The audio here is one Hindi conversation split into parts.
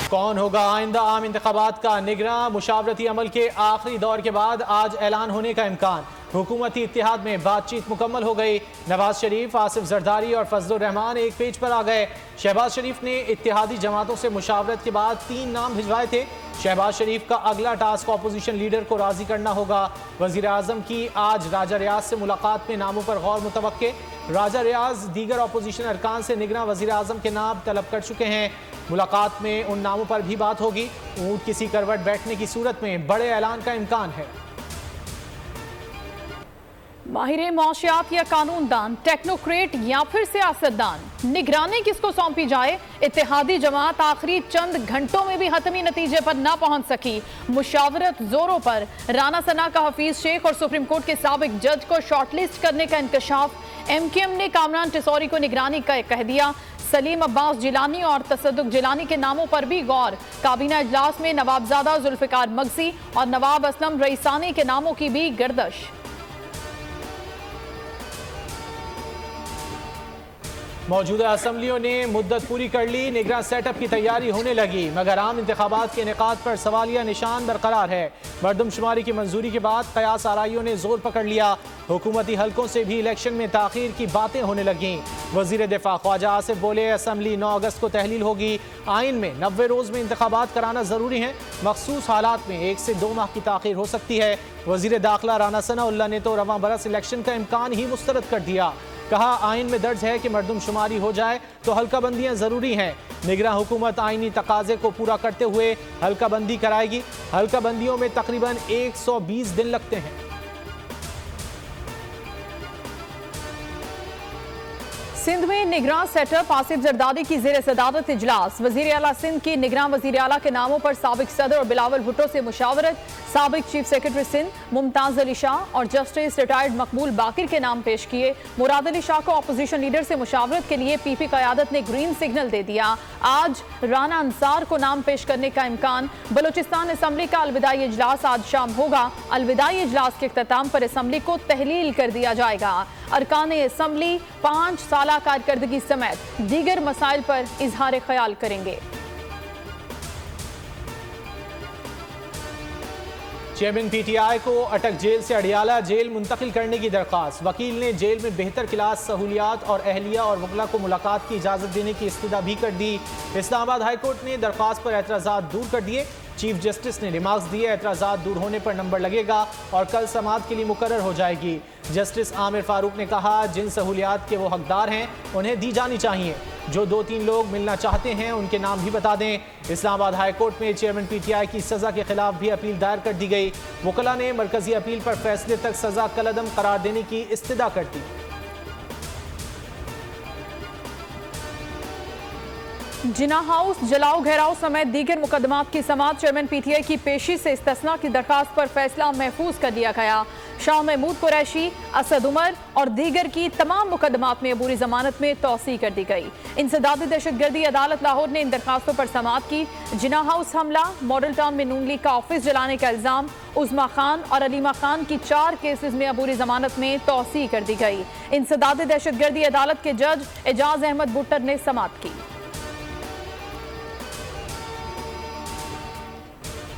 कौन होगा आइंदा आम इंतखाबात का निगरां? मुशावरती अमल के आखिरी दौर के बाद आज ऐलान होने का इम्कान। हुकूमती इत्तेहाद में बातचीत मुकम्मल हो गई। नवाज शरीफ, आसिफ जरदारी और फजलुर रहमान एक पेज पर आ गए। शहबाज शरीफ ने इत्तेहादी जमातों से मुशावरत के बाद 3 नाम भिजवाए थे। शहबाज शरीफ का अगला टास्क अपोजिशन लीडर को राजी करना होगा। वजीर आजम की आज राजा रियाज से मुलाकात में नामों पर गौर मुतवक्के। राजा रियाज दीगर अपोजिशन अरकान से निगरां वजीर आजम के नाम तलब कर चुके हैं। मुलाकात में उन नामों पर भी बात होगी। ऊंट किसी करवट बैठने की सूरत में बड़े ऐलान का इम्कान है। माहिर मौशियात या कानूनदान, टेक्नोक्रेट या फिर सियासतदान, निगरानी किसको सौंपी जाए? इत्तेहादी जमात आखिरी चंद घंटों में भी हतमी नतीजे पर ना पहुंच सकी। मुशावरत जोरों पर। राना सना का हफीज शेख और सुप्रीम कोर्ट के साबिक जज को शॉर्टलिस्ट करने का इंकशाफ। MQM ने कामरान टिसौरी को निगरानी का कह दिया। सलीम अब्बास जिलानी और तसद्दुक जिलानी के नामों पर भी गौर। काबीना इजलास में नवाबजादा जुल्फिकार मगसी और नवाब असलम रईसानी के नामों की भी गर्दश। मौजूदा असम्बलियों ने मुद्दत पूरी कर ली। निगरान सेटअप की तैयारी होने लगी, मगर आम इंतखाबात के इनेकाद पर सवालिया निशान बरकरार है। मरदमशुमारी की मंजूरी के बाद कयास आराइयों ने जोर पकड़ लिया। हुकूमती हलकों से भी इलेक्शन में ताखीर की बातें होने लगीं। वजीर दिफा ख्वाजा आसिफ बोले, असम्बली 9 अगस्त को तहलील होगी। आइन में 90 रोज में इंतखाबात कराना जरूरी है। मखसूस हालात में 1 से 2 माह की ताखीर हो सकती है। वजीर दाखिला राना सनाउल्लाह ने तो रवां बरस इलेक्शन का इम्कान ही मुस्तरद कर दिया। कहा, आइन में दर्ज है कि मरदमशुमारी हो जाए तो हल्का बंदियां जरूरी हैं। निगरां हुकूमत आइनी तकाजे को पूरा करते हुए हल्का बंदी कराएगी। हल्का बंदियों में तकरीबन 120 दिन लगते हैं। सिंध में निगरान सेटअप, आसिफ जरदारी की जेर सदारत इजलास। वजीर आला सिंध की निगरान वजीर आला के नामों पर साबिक सदर और बिलावल भुट्टो से मुशावरत। साबिक चीफ सेक्रेटरी सिंध मुमताज अली शाह और जस्टिस रिटायर्ड मकबूल बाकिर के नाम पेश किए। मुराद अली शाह को अपोजिशन लीडर से मुशावरत के लिए PP क़यादत ने ग्रीन सिग्नल दे दिया। आज राना अंसार को नाम पेश करने का इम्कान। बलूचिस्तान असम्बली का अलविदाई इजलास आज शाम होगा। अलविदाई इजलास के इख्तिताम पर असम्बली को तहलील कर दिया जाएगा। अरकान असम्बली 5 साला कारकर्दगी समेत दीगर मसाइल पर इजहार ख्याल करेंगे। चेयरमैन PTI को अटक जेल से अडियाला जेल मुंतकिल करने की दरख्वास्त। वकील ने जेल में बेहतर क्लास सहूलियात और अहलिया और वकला को मुलाकात की इजाज़त देने की इस्तदा भी कर दी। इस्लामाबाद हाई कोर्ट ने दरख्वास्त पर एतराज़ात दूर कर दिए। चीफ जस्टिस ने रिमार्क्स दिए, एतराज़ात दूर होने पर नंबर लगेगा और कल समाअत के लिए मुकर्रर हो जाएगी। जस्टिस आमिर फारूक ने कहा, जिन सहूलियात के वो हकदार हैं उन्हें दी जानी चाहिए। जो 2-3 लोग मिलना चाहते हैं उनके नाम भी बता दें। इस्लामाबाद हाई कोर्ट में चेयरमैन PTI की सज़ा के खिलाफ भी अपील दायर कर दी गई। वकला ने मरकजी अपील पर फैसले तक सज़ा कलअदम करार देने की इस्तदा कर दी। जिना हाउस जलाओ घेराव समेत दीगर मुकदमात की समाअत। चेयरमैन PTI की पेशी से इस्तिस्ना की दरखास्त पर फैसला महफूज कर लिया गया। शाह महमूद कुरैशी, असद उमर और दीगर की तमाम मुकदमात में अबूरी जमानत में तौसी कर दी गई। इंसदादी दहशतगर्दी अदालत लाहौर ने इन दरखास्तों पर समाअत की। जिना हाउस हमला, मॉडल टाउन में नून लीग का ऑफिस जलाने का इल्जाम, उज़मा खान और अलीमा खान की 4 केसेस में अबूरी जमानत में तौसी कर दी गई। इंसदादी दहशतगर्दी अदालत के जज एजाज अहमद बुट्टर ने समाअत की।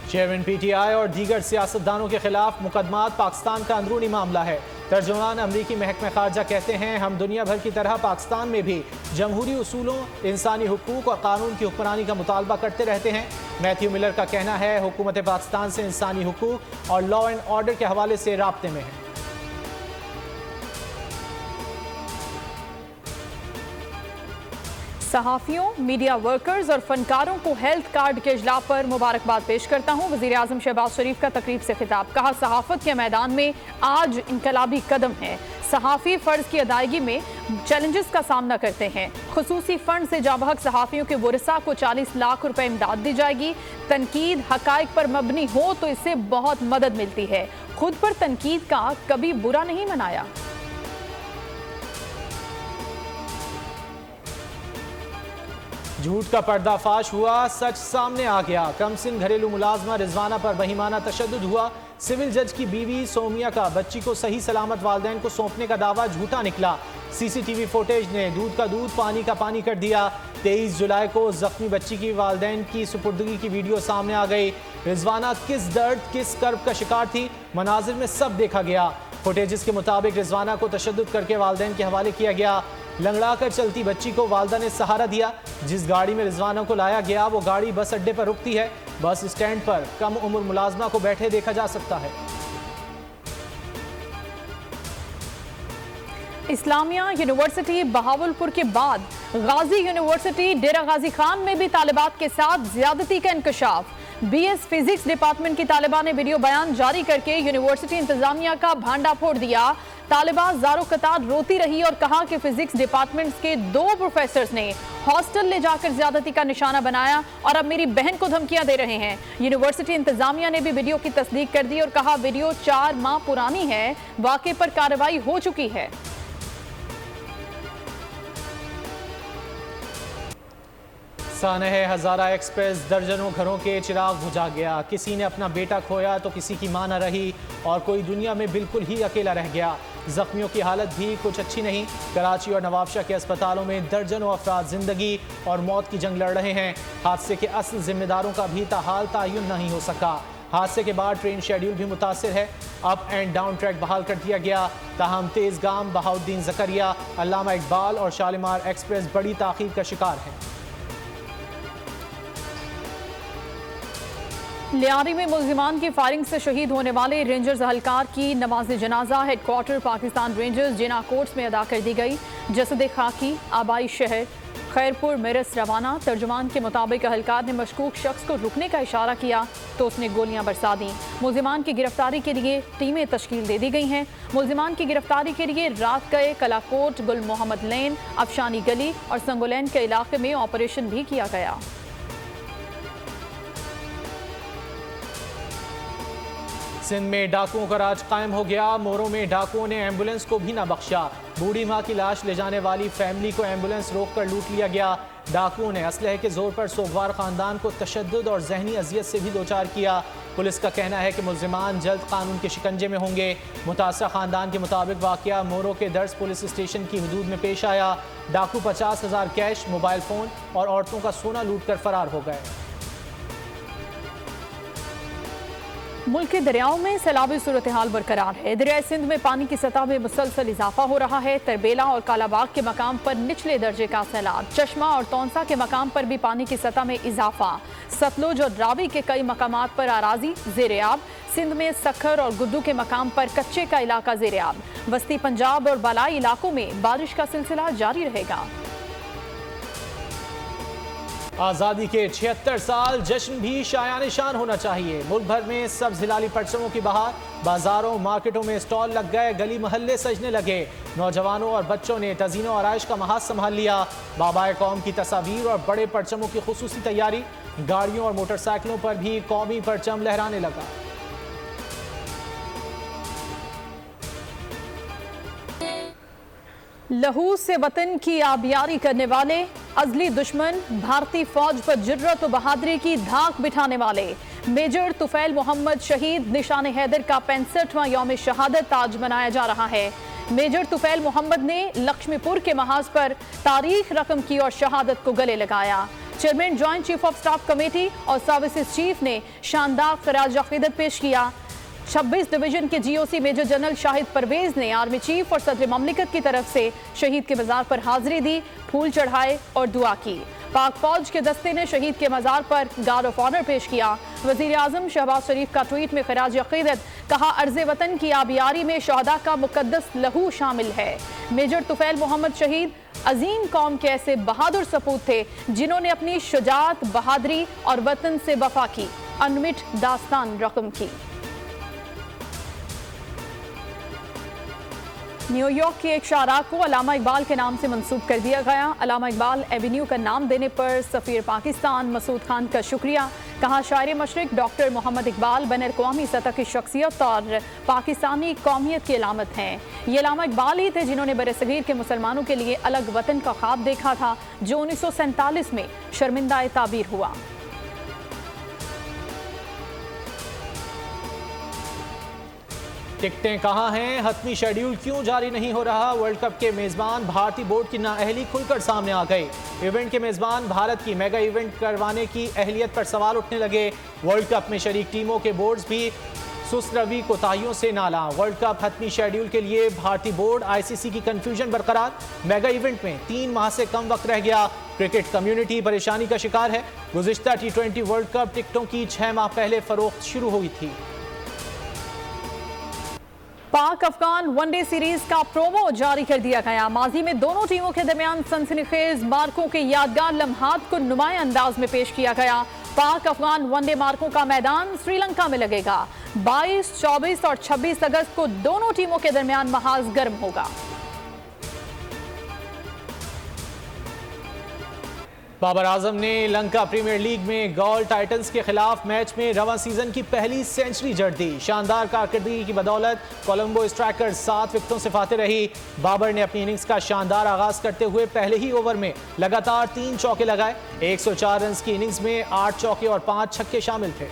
चेयरमैन PTI और दीगर सियासतदानों के खिलाफ मुकदमात पाकिस्तान का अंदरूनी मामला है। तर्जुमान अमरीकी महकमा खारजा कहते हैं, हम दुनिया भर की तरह पाकिस्तान में भी जमहूरी उसूलों, इंसानी हुकूक और कानून की हुक्मरानी का मुतालबा करते रहते हैं। मैथ्यू मिलर का कहना है, हुकूमत पाकिस्तान से इंसानी हुकूक और लॉ एंड ऑर्डर के हवाले से राब्ते में है। सहाफ़ियों, मीडिया वर्कर्स और फनकारों को हेल्थ कार्ड के इजलास पर मुबारकबाद पेश करता हूँ। वज़ीर आज़म शहबाज शरीफ का तकरीब से खिताब। कहा, सहाफ़त के मैदान में आज इनकलाबी कदम है। सहाफ़ी फ़र्ज की अदायगी में चैलेंजेस का सामना करते हैं। खुसूसी फ़ंड से जाबहक सहाफ़ियों के वरिसा को 40 लाख रुपए इमदाद दी जाएगी। तनकीद हक़ाइक़ पर मबनी हो तो इससे बहुत मदद मिलती है। खुद पर तनकीद का कभी बुरा नहीं मनाया। झूठ का पर्दाफाश हुआ, सच सामने आ गया। कमसिन घरेलू मुलाजमा रिजवाना पर बहीमाना तशद्दुद हुआ। सिविल जज की बीवी सोमिया का बच्ची को सही सलामत वालिदैन को सौंपने का दावा झूठा निकला। सीसीटीवी फुटेज ने दूध का दूध पानी का पानी कर दिया। 23 जुलाई को जख्मी बच्ची की वालिदैन की सुपुर्दगी की वीडियो सामने आ गई। रिजवाना किस दर्द किस कर्ब का शिकार थी, मनाजिर में सब देखा गया। फुटेजेस के मुताबिक रिजवाना को तशद्दुद करके वालिदैन के हवाले किया गया। लंगड़ा कर चलती बच्ची को वालदा ने सहारा दिया। जिस गाड़ी में रिजवाना को लाया गया वो गाड़ी बस अड्डे पर रुकती है। बस स्टैंड पर कम उम्र मुलाजमा को बैठे देखा जा सकता है। इस्लामिया यूनिवर्सिटी बहावलपुर के बाद गाजी यूनिवर्सिटी डेरा गाजी खान में भी तालिबात के साथ ज्यादती का इंकशाफ। बीएस फिजिक्स डिपार्टमेंट की तालिबा ने वीडियो बयान जारी करके यूनिवर्सिटी इंतजामिया का भांडा फोड़ दिया। तालिबा ज़ारो कतार रोती रही और कहा कि फिजिक्स डिपार्टमेंट के 2 प्रोफेसर्स ने हॉस्टल ले जाकर ज्यादती का निशाना बनाया और अब मेरी बहन को धमकियां दे रहे हैं। यूनिवर्सिटी इंतजामिया ने भी वीडियो की तस्दीक कर दी और कहा वीडियो 4 माह पुरानी है, वाक़े पर कार्रवाई हो चुकी है। सानह हज़ारा एक्सप्रेस दर्जनों घरों के चिराग बुझा गया। किसी ने अपना बेटा खोया तो किसी की मां न रही और कोई दुनिया में बिल्कुल ही अकेला रह गया। जख्मियों की हालत भी कुछ अच्छी नहीं। कराची और नवाबशाह के अस्पतालों में दर्जनों अफराद जिंदगी और मौत की जंग लड़ रहे हैं। हादसे के असल जिम्मेदारों का भी ताहाल तायुन नहीं हो सका। हादसे के बाद ट्रेन शेड्यूल भी मुतासिर है। अप एंड डाउन ट्रैक बहाल कर दिया गया। ताहम तेजगाम, बहाउद्दीन ज़करिया, अल्लामा इकबाल और शालीमार एक्सप्रेस बड़ी ताख़ीर का शिकार है। लियारी में मुल्जिमान की फायरिंग से शहीद होने वाले रेंजर्स अहलकार की नमाज जनाजा हेडक्वार्टर पाकिस्तान रेंजर्स जिना कोर्ट्स में अदा कर दी गई। जसद खाकी आबाई शहर खैरपुर मेरस रवाना। तर्जुमान के मुताबिक अहलकार ने मशकूक शख्स को रुकने का इशारा किया तो उसने गोलियां बरसा दी। मुल्जिमान की गिरफ्तारी के लिए टीमें तश्कील दे दी गई हैं। मुल्जिमान की गिरफ्तारी के लिए रात गए कलाकोट, गुल मोहम्मद लेन, अफशानी गली और संगोलैन के इलाके में ऑपरेशन भी किया गया। सिंध में डाकुओं का राज कायम हो गया। मोरों में डाकुओं ने एम्बुलेंस को भी ना बख्शा। बूढ़ी मां की लाश ले जाने वाली फैमिली को एम्बुलेंस रोककर लूट लिया गया। डाकुओं ने असलहे के जोर पर सोगवार खानदान को तशद्दुद और जहनी अजियत से भी दोचार किया। पुलिस का कहना है कि मुल्जिमान जल्द कानून के शिकंजे में होंगे। मुतासरा खानदान के मुताबिक वाकया मोरों के दर्ज पुलिस स्टेशन की हदूद में पेश आया। डाकू 50,000 कैश, मोबाइल फोन और औरतों का सोना लूट कर फरार हो गए। मुल्क के दरियाओं में सैलाबी सूरत हाल बरकरार है। दरियाए सिंध में पानी की सतह में मुसलसल इजाफा हो रहा है। तरबेला और कालाबाग के मकाम पर निचले दर्जे का सैलाब। चश्मा और तौंसा के मकाम पर भी पानी की सतह में इजाफा। सतलुज और रावी के कई मकामात पर आराजी ज़ेर-ए-आब। सिंध में सखर और गुद्दू के मकाम पर कच्चे का इलाका ज़ेर-ए-आब। वस्ती पंजाब और बालाई इलाकों में बारिश का सिलसिला जारी रहेगा। आज़ादी के 76 साल जश्न भी शाया निशान होना चाहिए। मुल्क भर में सब्ज़ हिलाली परचमों की बहार। बाजारों मार्केटों में स्टॉल लग गए, गली मोहल्ले सजने लगे। नौजवानों और बच्चों ने तज़ीनो आराइश का महाज संभाल लिया। बाबाए कौम की तस्वीर और बड़े परचमों की खुसूसी तैयारी। गाड़ियों और मोटरसाइकिलों पर भी कौमी परचम लहराने लगा। लहू से वतन की आबियारी करने वाले अजली दुश्मन भारतीय फौज पर जुर्रत और बहादुरी की धाक बिठाने वाले मेजर तुफैल मोहम्मद शहीद निशान हैदर का 65वां यौम शहादत आज मनाया जा रहा है। मेजर तुफैल मोहम्मद ने लक्ष्मीपुर के महाज पर तारीख रकम की और शहादत को गले लगाया। Chairman joint chief of staff committee और सर्विसेज चीफ ने शानदार खराज अकीदत पेश किया। 26 डिवीजन के GOC major general Shahid Parvez ने आर्मी चीफ और सदर ममलिकत की तरफ से शहीद के मज़ार पर हाजिरी दी, फूल चढ़ाए और दुआ की। पाक फौज के दस्ते ने शहीद के मज़ार पर गार्ड ऑफ ऑनर पेश किया। वज़ीर आज़म शहबाज शरीफ का ट्वीट में खराज अकीदत, कहा अर्ज़ वतन की आबियारी में शहदा का मुकद्दस लहू शामिल है। मेजर तुफैल मोहम्मद शहीद अजीम कौम के ऐसे बहादुर सपूत थे जिन्होंने अपनी शुजाअत, बहादुरी और वतन से वफा की अनमिट दास्तान रकम की। न्यूयॉर्क की एक शाहराह को अल्लामा इकबाल के नाम से मंसूब कर दिया गया। अल्लामा इकबाल एवेन्यू का नाम देने पर सफ़ीर पाकिस्तान मसूद खान का शुक्रिया। कहा शायर मशरिक डॉक्टर मोहम्मद इकबाल बैनुल-अक़वामी सतह की शख्सियत और पाकिस्तानी कौमियत की अलामत हैं। ये अल्लामा इकबाल ही थे जिन्होंने बरसगीर के मुसलमानों के लिए अलग वतन का ख्वाब देखा था जो 1947 में शर्मिंदा ताबीर हुआ। टिकटें कहां हैं, हतमी शेड्यूल क्यों जारी नहीं हो रहा। वर्ल्ड कप के मेजबान भारतीय बोर्ड की नाअहली खुलकर सामने आ गई। इवेंट के मेजबान भारत की मेगा इवेंट करवाने की अहलियत पर सवाल उठने लगे। वर्ल्ड कप में शरीक टीमों के बोर्ड्स भी सुस्त रवि कोताहियों से नाला। वर्ल्ड कप हतमी शेड्यूल के लिए भारतीय बोर्ड आईसीसी की कंफ्यूजन बरकरार। मेगा इवेंट में 3 माह से कम वक्त रह गया। क्रिकेट कम्युनिटी परेशानी का शिकार है। गुज़िश्ता T20 वर्ल्ड कप टिकटों की 6 माह पहले फरोख्त शुरू हुई थी। पाक अफगान वनडे सीरीज का प्रोमो जारी कर दिया गया। माजी में दोनों टीमों के दरमियान सनसनीखेज मार्कों के यादगार लम्हात को नुमाया अंदाज में पेश किया गया। पाक अफगान वनडे मार्कों का मैदान श्रीलंका में लगेगा। 22, 24 और 26 अगस्त को दोनों टीमों के दरमियान महाज गर्म होगा। बाबर आजम ने लंका प्रीमियर लीग में गौल टाइटंस के खिलाफ मैच में रवा सीजन की पहली सेंचुरी जड़ दी। शानदार कारकर्दगी की बदौलत कोलंबो स्ट्राइकर्स 7 विकेटों से फाते रही। बाबर ने अपनी इनिंग्स का शानदार आगाज करते हुए पहले ही ओवर में लगातार 3 चौके लगाए। 104 रन की इनिंग्स में 8 चौके और 5 छक्के शामिल थे।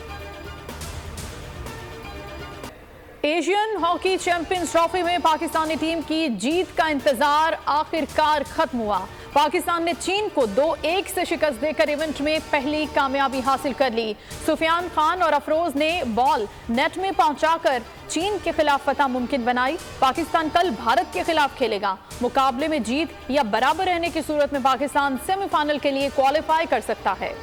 एशियन हॉकी चैंपियंस ट्रॉफी में पाकिस्तानी टीम की जीत का इंतजार आखिरकार खत्म हुआ। पाकिस्तान ने चीन को 2-1 से शिकस्त देकर इवेंट में पहली कामयाबी हासिल कर ली। सुफियान खान और अफरोज ने बॉल नेट में पहुंचाकर चीन के खिलाफ फतह मुमकिन बनाई। पाकिस्तान कल भारत के खिलाफ खेलेगा। मुकाबले में जीत या बराबर रहने की सूरत में पाकिस्तान सेमीफाइनल के लिए क्वालिफाई कर सकता है।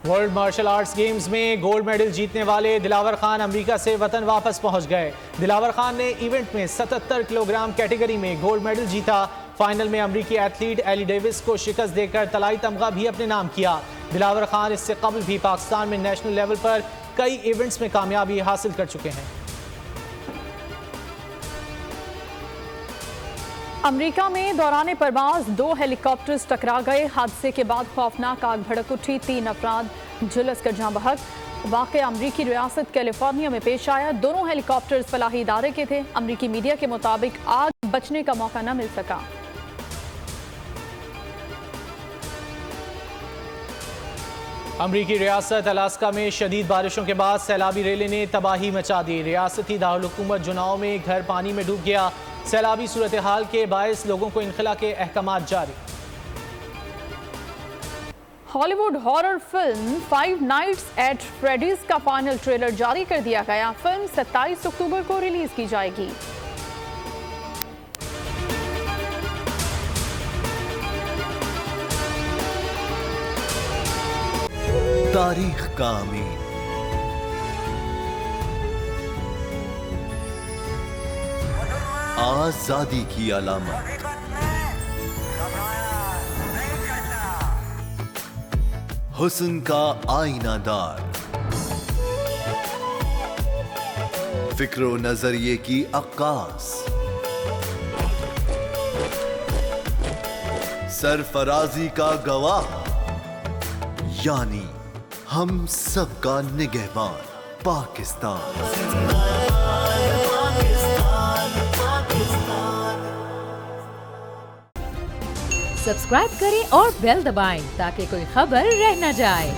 वर्ल्ड मार्शल आर्ट्स गेम्स में गोल्ड मेडल जीतने वाले दिलावर खान अमेरिका से वतन वापस पहुंच गए। दिलावर खान ने इवेंट में 77 किलोग्राम कैटेगरी में गोल्ड मेडल जीता। फाइनल में अमेरिकी एथलीट एली डेविस को शिकस्त देकर तलाई तमगा भी अपने नाम किया। दिलावर खान इससे कबल भी पाकिस्तान में नेशनल लेवल पर कई इवेंट्स में कामयाबी हासिल कर चुके हैं। अमेरिका में दौरान परवाज 2 हेलीकॉप्टर्स टकरा गए। हादसे के बाद खौफनाक आग भड़क उठी। 3 अफराद झुलस कर जाँ बहक। वाक़या अमरीकी रियासत कैलिफोर्निया में पेश आया। दोनों हेलीकॉप्टर्स फलाही इदारे के थे। अमरीकी मीडिया के मुताबिक आग बचने का मौका न मिल सका। अमरीकी रियासत अलास्का में शदीद बारिशों के बाद सैलाबी रेले ने तबाही मचा दी। रियासती दारुल-हुकूमत जुनाओ में घर पानी में डूब गया। सैलाबी सूरत हाल के बायस लोगों को इनखला के अहकामात जारी। Hollywood horror film 5 nights at Freddy's का फाइनल ट्रेलर जारी कर दिया गया। फिल्म 27 अक्टूबर को रिलीज की जाएगी। तारीख का अमीर, आजादी की अलामत, हुस्न का आईनादार, फिक्रो नजरिए की अक्कास, सरफराजी का गवाह, यानी हम सबका निगहबान पाकिस्तान। सब्सक्राइब करें और बेल दबाएं ताकि कोई खबर रह न जाए।